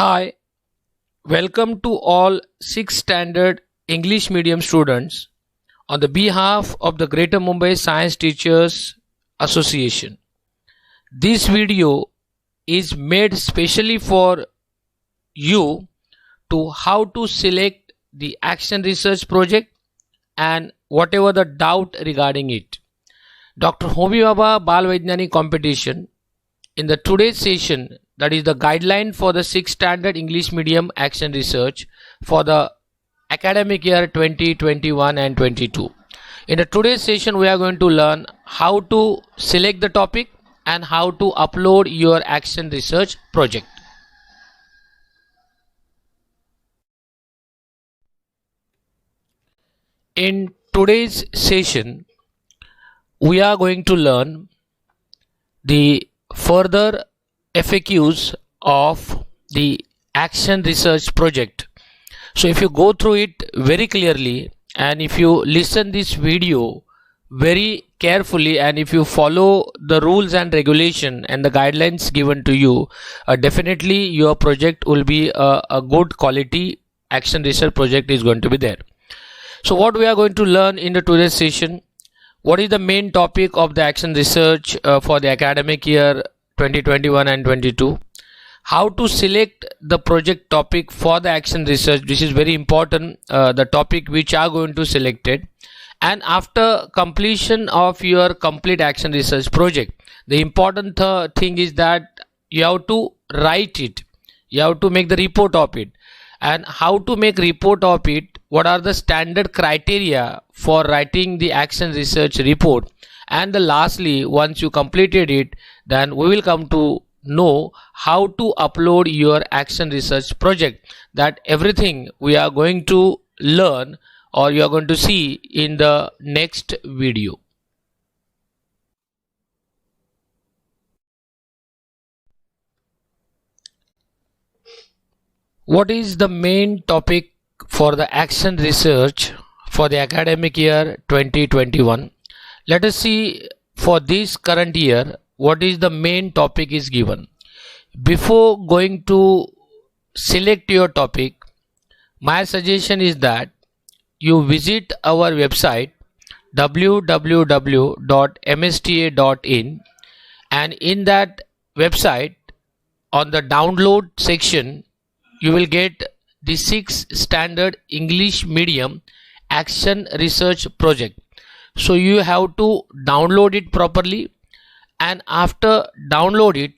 Hi, welcome to all 6th standard English medium students on the behalf of the Greater Mumbai Science Teachers Association. This video is made specially for you to how to select the action research project and whatever the doubt regarding it. Dr. Homi Bhabha Bal Vaidhyani competition in the today's session, that is the guideline for the 6th standard English medium action research for the academic year 2021 and 22. In the today's session we are going to learn how to select the topic and how to upload your action research project. In today's session we are going to learn the further FAQs of the action research project. So if you go through it very clearly and if you listen this video very carefully and if you follow the rules and regulation and the guidelines given to you, definitely your project will be a good quality action research project is going to be there. So what we are going to learn in the today's session, what is the main topic of the action research for the academic year 2021 and 22, how to select the project topic for the action research. This is very important, the topic which are going to select it, and after completion of your complete action research project, the important thing is that you have to write it, you have to make the report of it. And how to make report of it, what are the standard criteria for writing the action research report, and lastly once you completed it, then we will come to know how to upload your action research project. That everything we are going to learn or you are going to see in the next video. What is the main topic for the action research for the academic year 2021? Let us see for this current year what is the main topic is given. Before going to select your topic, my suggestion is that you visit our website www.msta.in, and in that website on the download section you will get the 6th standard English medium action research project. So you have to download it properly, and after download it,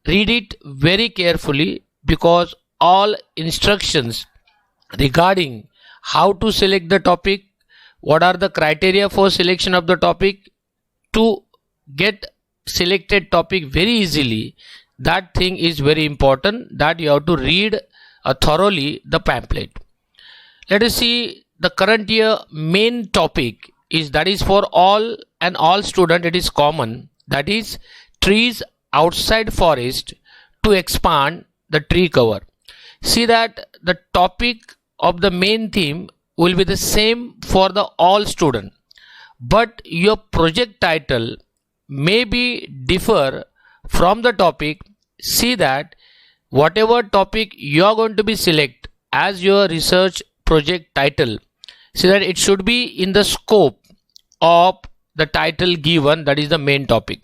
read it very carefully, because all instructions regarding how to select the topic, what are the criteria for selection of the topic, to get selected topic very easily, that thing is very important, that you have to read thoroughly the pamphlet. Let us see the current year main topic is, that is for all and all student, it is common, that is trees outside forest to expand the tree cover. See that the topic of the main theme will be the same for the all student, but your project title may be differ from the topic. See that whatever topic you are going to be select as your research project title, see that it should be in the scope of the title given, that is the main topic.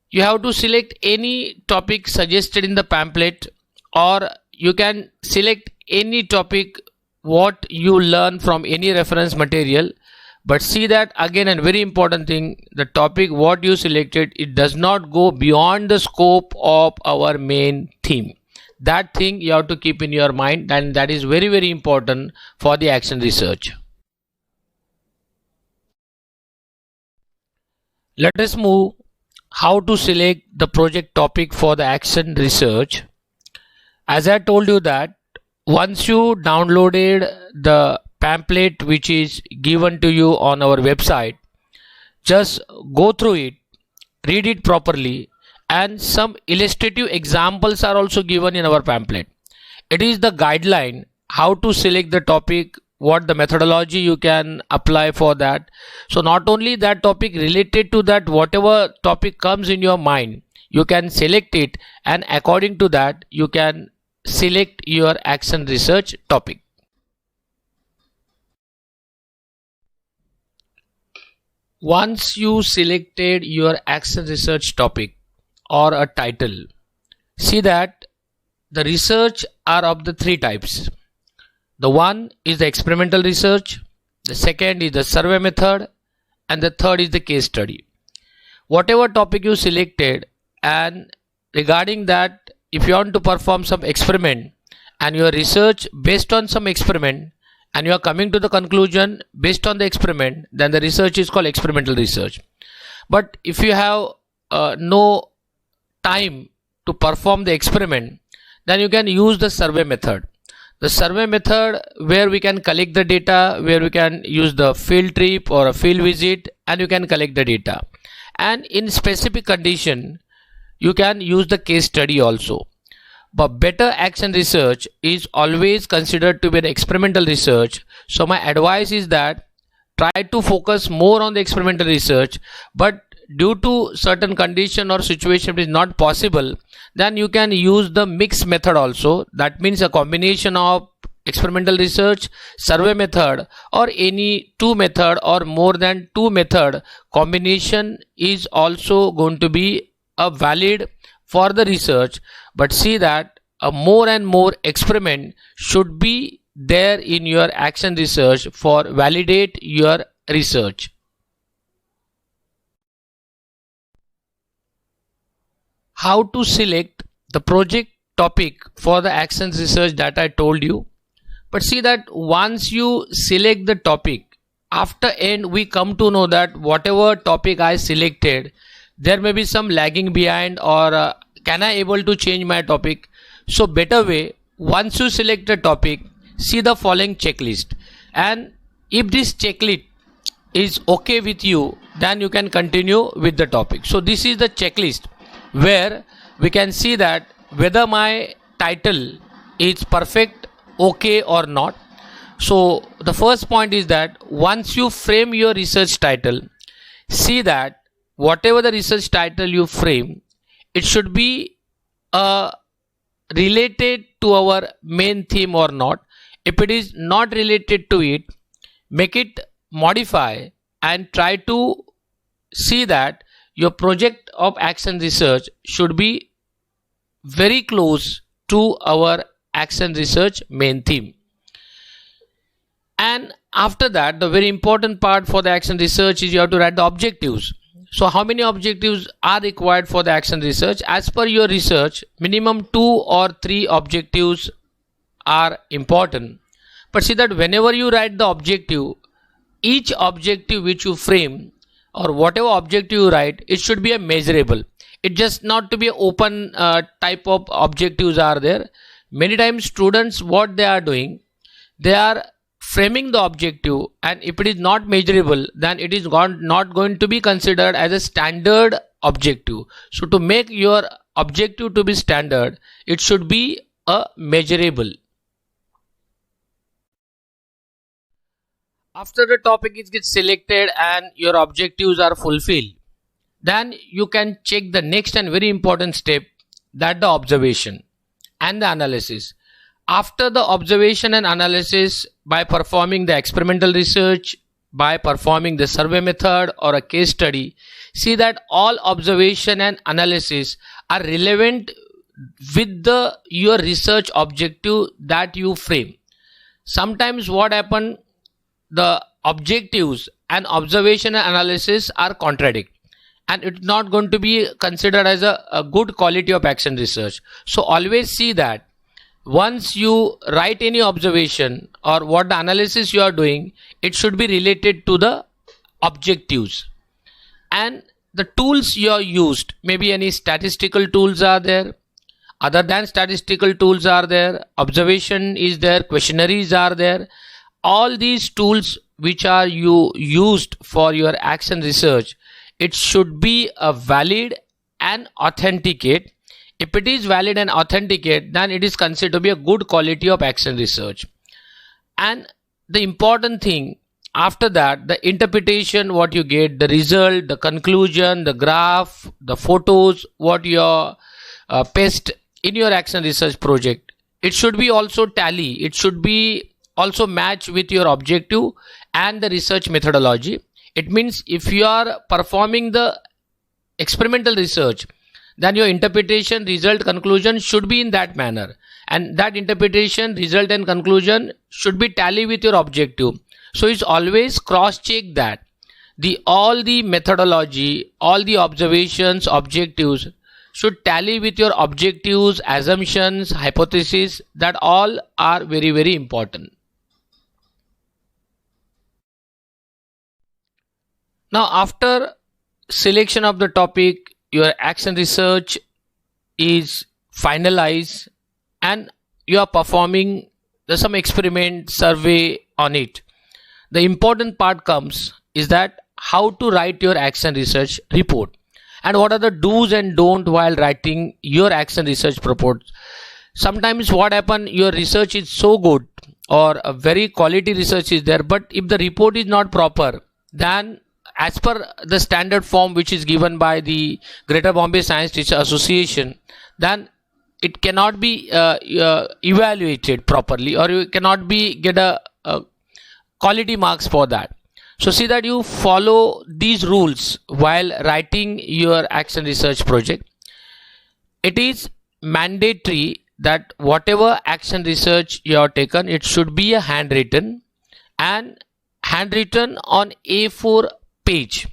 You have to select any topic suggested in the pamphlet, or you can select any topic what you learn from any reference material, but see that again, and very important thing, the topic what you selected, it does not go beyond the scope of our main theme. That thing you have to keep in your mind, and that is very very important for the action research. Let us move how to select the project topic for the action research. As I told you that once you downloaded the pamphlet which is given to you on our website, just go through it, read it properly, and some illustrative examples are also given in our pamphlet. It is the guideline how to select the topic, what the methodology you can apply for that. So not only that topic, related to that whatever topic comes in your mind, you can select it, and according to that you can select your action research topic. Once you selected your action research topic or a title, see that the research are of the three types. The one is the experimental research, the second is the survey method, and the third is the case study. Whatever topic you selected, and regarding that, if you want to perform some experiment and your research based on some experiment and you are coming to the conclusion based on the experiment, then the research is called experimental research. But if you have no time to perform the experiment, then you can use the survey method. The survey method, where we can collect the data, where we can use the field trip or a field visit and you can collect the data, and in specific condition you can use the case study also. But better action research is always considered to be an experimental research. So my advice is that try to focus more on the experimental research, but due to certain condition or situation it is not possible, then you can use the mixed method also. That means a combination of experimental research, survey method, or any two method or more than two method combination is also going to be a valid for the research. But see that a more and more experiment should be there in your action research for validate your research. How to select the project topic for the action research that I told you. But see that once you select the topic, after end we come to know that whatever topic I selected, there may be some lagging behind, or can I able to change my topic. So better way, once you select a topic, see the following checklist, and if this checklist is okay with you, then you can continue with the topic. So this is the checklist where we can see that whether my title is perfect, okay or not. So the first point is that once you frame your research title, see that whatever the research title you frame, it should be related to our main theme or not. If it is not related to it, make it modify and try to see that your project of action research should be very close to our action research main theme. And after that, the very important part for the action research is you have to write the objectives. So how many objectives are required for the action research? As per your research, minimum 2 or 3 objectives are important. But see that whenever you write the objective, each objective which you frame or whatever objective you write, it should be a measurable. It just not to be an open type of objectives are there. Many times students, what they are doing, they are framing the objective, and if it is not measurable, then it is not going to be considered as a standard objective. So to make your objective to be standard, it should be a measurable. After the topic is get selected and your objectives are fulfilled, then you can check the next and very important step, that the observation and the analysis. After the observation and analysis, by performing the experimental research, by performing the survey method or a case study, see that all observation and analysis are relevant with your research objective that you frame. Sometimes what happen, the objectives and observation and analysis are contradict, and it's not going to be considered as a good quality of action research. So always see that once you write any observation or what the analysis you are doing, it should be related to the objectives. And the tools you are used, maybe any statistical tools are there, other than statistical tools are there, observation is there, questionnaires are there. All these tools which are you used for your action research, it should be a valid and authenticate. If it is valid and authenticate, then it is considered to be a good quality of action research. And the important thing after that, the interpretation, what you get, the result, the conclusion, the graph, the photos, what you paste in your action research project, it should be also tally, it should be also match with your objective and the research methodology. It means if you are performing the experimental research, then your interpretation, result, conclusion should be in that manner, and that interpretation, result and conclusion should be tally with your objective. So it's always cross check that all the methodology, all the observations, objectives should tally with your objectives, assumptions, hypotheses. That all are very, very important. Now, after selection of the topic, your action research is finalized and you are performing some experiment, survey on it. The important part comes is that how to write your action research report and what are the do's and don't while writing your action research report. Sometimes what happen, your research is so good or a very quality research is there, but if the report is not proper, then as per the standard form which is given by the Greater Bombay Science Teacher Association, then it cannot be evaluated properly, or you cannot be get a quality marks for that. So see that you follow these rules while writing your action research project. It is mandatory that whatever action research you have taken, it should be a handwritten and handwritten on A4 page.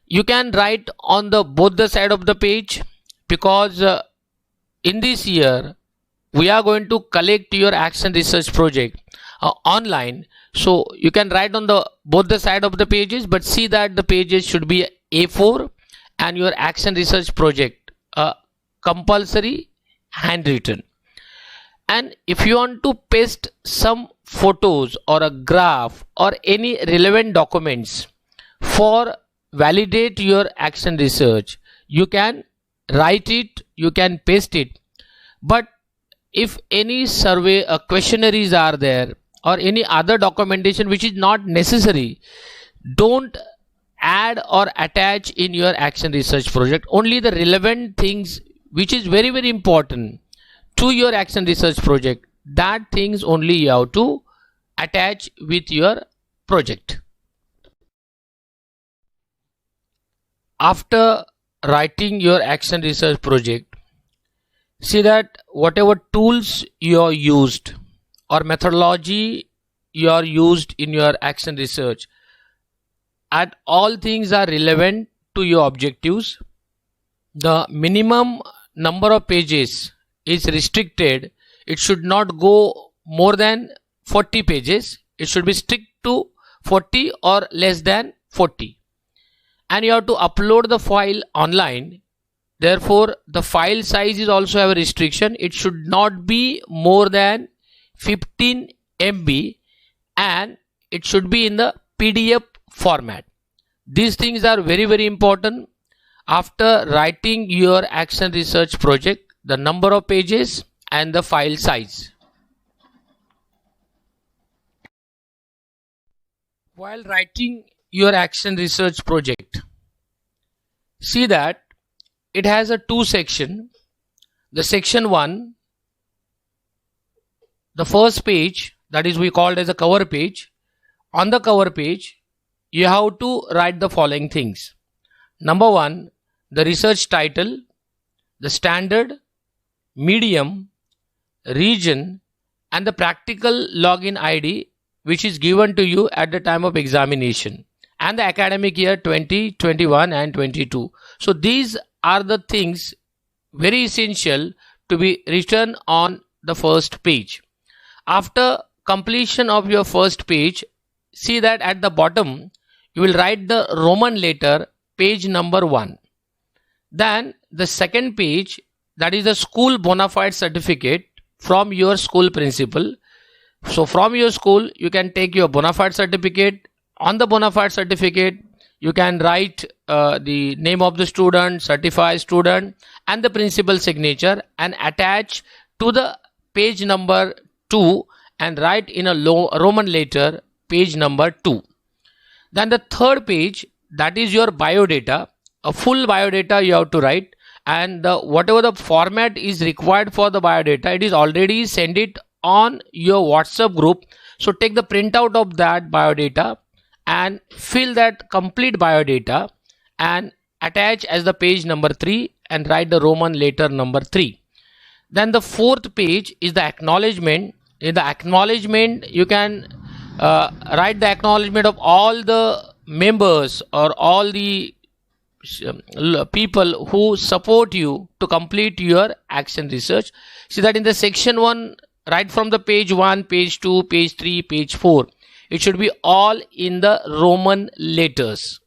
You can write on the both the side of the page, because in this year we are going to collect your action research project online, so you can write on the both the side of the pages, but see that the pages should be A4 and your action research project compulsory handwritten. And if you want to paste some photos or a graph or any relevant documents for validate your action research, you can write it, you can paste it. But if any survey questionnaires are there or any other documentation which is not necessary, don't add or attach in your action research project. Only the relevant things which is very, very important to your action research project, that things only you have to attach with your project. After writing your action research project, see that whatever tools you are used or methodology you are used in your action research, and all things are relevant to your objectives. The minimum number of pages is restricted. It should not go more than 40 pages. It should be strict to 40 or less than 40. And you have to upload the file online. Therefore, the file size is also have a restriction. It should not be more than 15 MB and it should be in the PDF format. These things are very, very important. After writing your action research project, the number of pages and the file size. While writing your action research project, see that it has a two section. The section 1, the first page, that is we called as a cover page. On the cover page, you have to write the following things. Number 1, the research title, the standard, medium, region, and the practical login ID which is given to you at the time of examination, and the academic year 2021 and 22. So these are the things very essential to be written on the first page. After completion of your first page, see that at the bottom you will write the Roman letter page number 1. Then the second page, that is the school bona fide certificate from your school principal. So from your school you can take your bona fide certificate. On the bona fide certificate you can write the name of the student, certified student, and the principal signature, and attach to the page number 2 and write in a Roman letter page number 2. Then the third page, that is your biodata. A full biodata you have to write, and whatever the format is required for the biodata, it is already sent it on your WhatsApp group. So take the printout of that biodata and fill that complete biodata and attach as the page number 3 and write the Roman letter number 3. Then the fourth page is the acknowledgement. In the acknowledgement, you can write the acknowledgement of all the members or all the people who support you to complete your action research. See that in the section 1, right from the page 1, page 2, page 3, page 4, it should be all in the Roman letters.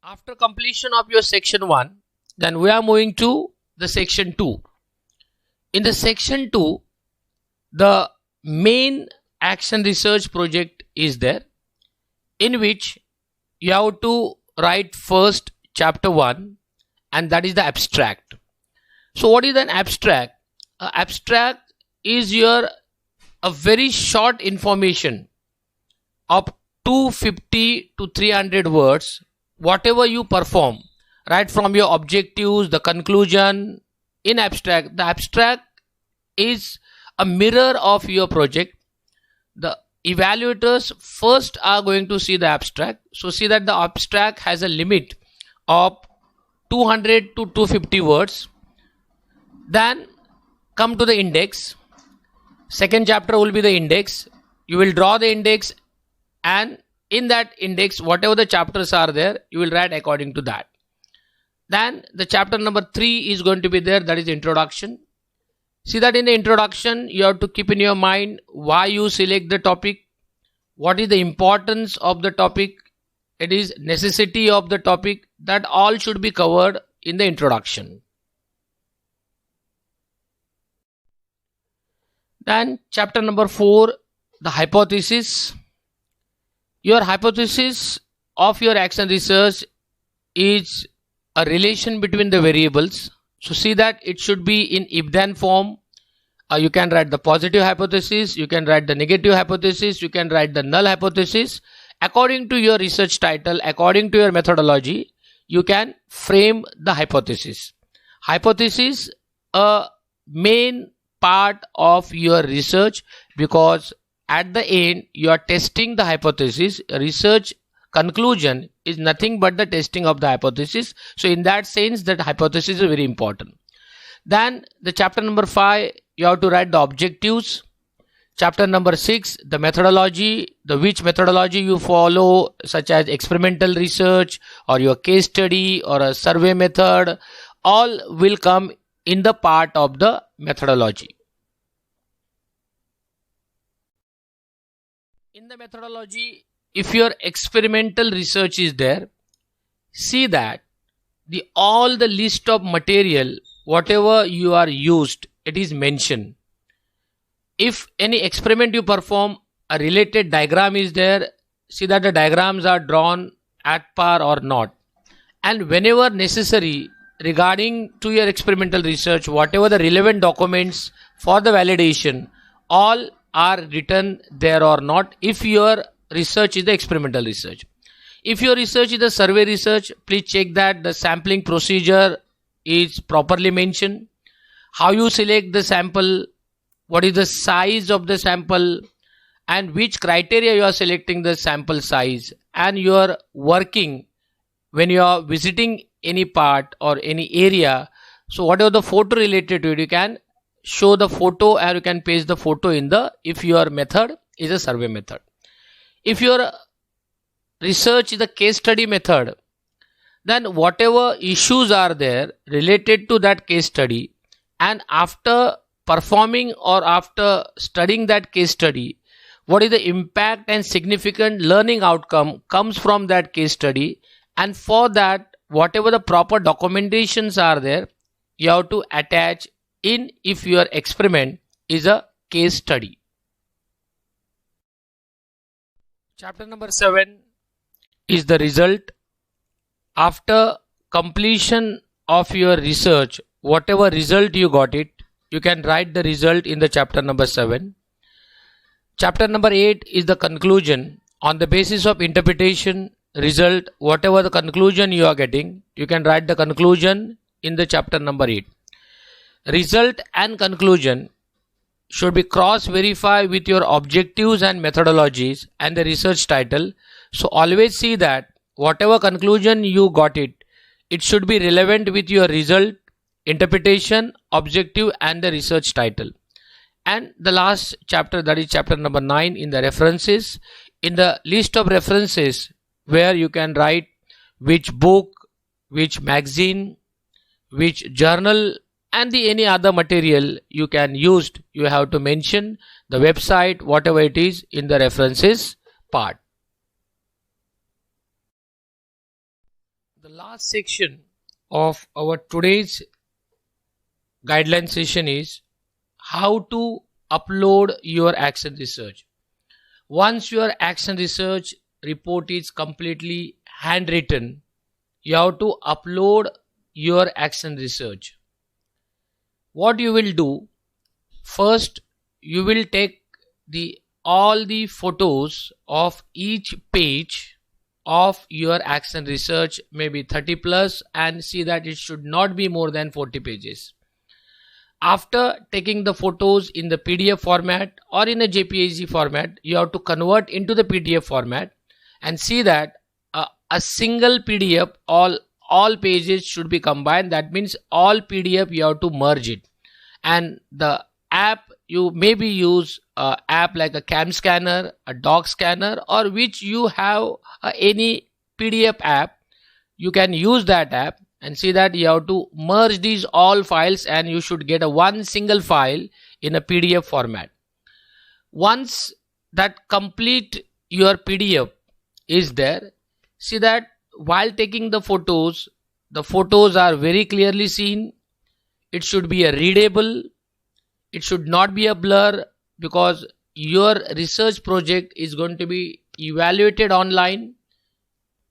After completion of your section 1, then we are moving to the section 2. In the section 2, the main action research project is there, in which you have to write first chapter 1, and that is the abstract. So what is an abstract? Abstract is a very short information of 250 to 300 words, whatever you perform, right from your objectives, the conclusion. In abstract, the abstract is a mirror of your project. The evaluators first are going to see the abstract. So see that the abstract has a limit of 200 to 250 words. Then come to the index. Second chapter will be the index. You will draw the index, and in that index, whatever the chapters are there, you will write according to that. Then the chapter number 3 is going to be there, that is introduction. See that in the introduction, you have to keep in your mind why you select the topic, what is the importance of the topic, it is necessity of the topic. That all should be covered in the introduction. Then chapter number 4, the hypothesis. Your hypothesis of your action research is a relation between the variables. So see that it should be in if-then form. You can write the positive hypothesis, you can write the negative hypothesis, you can write the null hypothesis. According to your research title, according to your methodology, you can frame the hypothesis. Hypothesis, a main part of your research, because at the end you are testing the hypothesis. Research conclusion is nothing but the testing of the hypothesis. So in that sense, that hypothesis is very important. Then the chapter number 5, you have to write the objectives. Chapter number 6, the methodology, which methodology you follow, such as experimental research or your case study or a survey method, all will come in the part of the methodology. In the methodology, if your experimental research is there, see that all the list of material, whatever you are used, it is mentioned. If any experiment you perform, a related diagram is there, see that the diagrams are drawn at par or not. And whenever necessary, regarding to your experimental research, whatever the relevant documents for the validation, all are written there or not, if your research is the experimental research. If your research is the survey research, please check that the sampling procedure is properly mentioned. How you select the sample, what is the size of the sample, and which criteria you are selecting the sample size, and you are working when you are visiting any part or any area. So whatever the photo related to it, you can show the photo, or you can paste the photo in the, if your method is a survey method. If your research is a case study method, then whatever issues are there related to that case study, and after performing or after studying that case study, what is the impact and significant learning outcome comes from that case study, and for that, whatever the proper documentations are there, you have to attach in if your experiment is a case study. Chapter number 7 is the result. After completion of your research, whatever result you got it, you can write the result in the chapter number 7. Chapter number 8 is the conclusion. On the basis of interpretation, result, whatever the conclusion you are getting, you can write the conclusion in the chapter number 8. Result and conclusion should be cross verified with your objectives and methodologies and the research title. So always see that whatever conclusion you got it should be relevant with your result, interpretation, objective and the research title. And the last chapter, that is chapter number 9, in the references, in the list of references where you can write which book, which magazine, which journal and the any other material you can use, you have to mention the website, whatever it is, in the references part. The last section of our today's guideline session is how to upload your action research. Once your action research report is completely handwritten, you have to upload your action research. What you will do, first you will take all the photos of each page of your action research, maybe 30 plus, and see that it should not be more than 40 pages. After taking the photos in the PDF format or in a JPEG format, you have to convert into the PDF format and see that a single PDF, all pages should be combined. That means all PDF you have to merge it. And the app, you maybe use a app like a cam scanner, a doc scanner, or which you have any PDF app, you can use that app and see that you have to merge these all files and you should get a one single file in a PDF format. Once that complete your PDF is there, see that while taking the photos are very clearly seen. It should be a readable, it should not be a blur, because your research project is going to be evaluated online,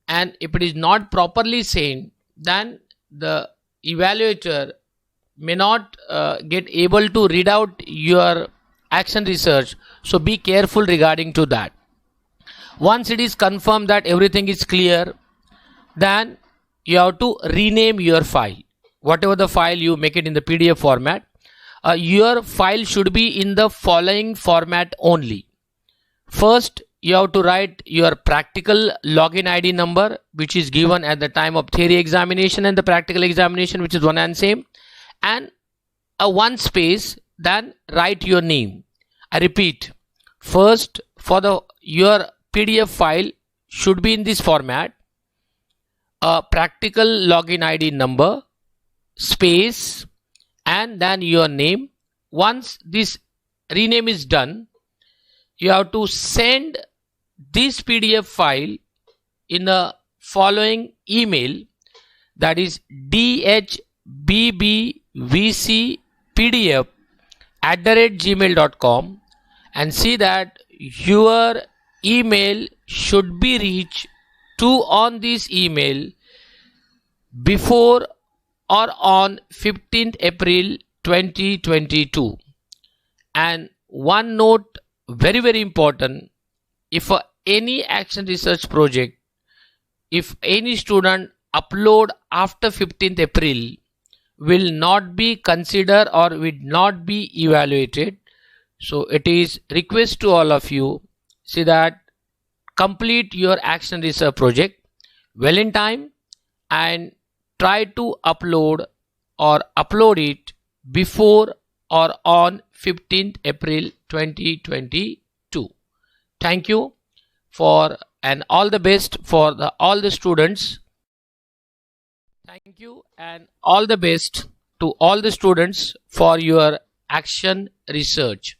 and if it is not properly seen, then the evaluator may not get able to read out your action research. So be careful regarding to that. Once it is confirmed that everything is clear, then you have to rename your file. Whatever the file, you make it in the PDF format. Your file should be in the following format only. First, you have to write your practical login ID number, which is given at the time of theory examination and the practical examination, which is one and same, and a one space, then write your name. I repeat, first for your PDF file should be in this format: a practical login ID number, space, and then your name. Once this rename is done, you have to send this PDF file in the following email, that is dhbbvcpdf@gmail.com, and see that your email should be reached to on this email before or on 15th April 2022. And one note, very very important, if for any action research project, if any student upload after 15th April, will not be considered or will not be evaluated. So it is request to all of you, see that complete your action research project well in time and try to upload it before or on 15th April 2022. Thank you for, and all the best for all the students. Thank you and all the best to all the students for your action research.